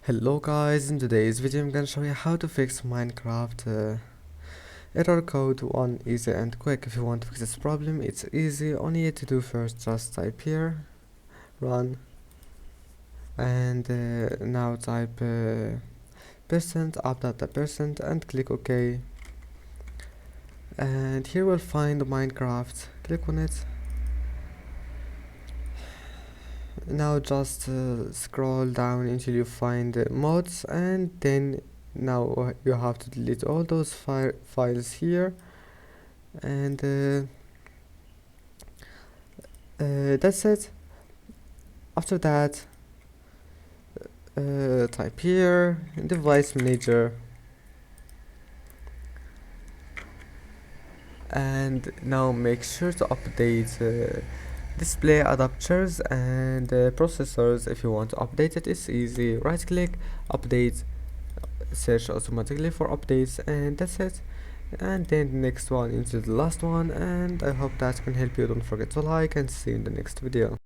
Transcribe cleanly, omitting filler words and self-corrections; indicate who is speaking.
Speaker 1: Hello guys, in today's video I'm gonna show you how to fix Minecraft error code 1 easy and quick. If you want to fix this problem, it's easy. All you need to do first, just type here run, and now type percent update the percent and click OK, and here we'll find Minecraft. Click on it. Now just scroll down until you find mods, and then now you have to delete all those files here, and that's it. After that, type here device manager, and now make sure to update display adapters and processors. If you want to update it, it's easy. Right click, update, search automatically for updates, and that's it. And then the next one into the last one, and I hope that can help you. Don't forget to like, and see you in the next video.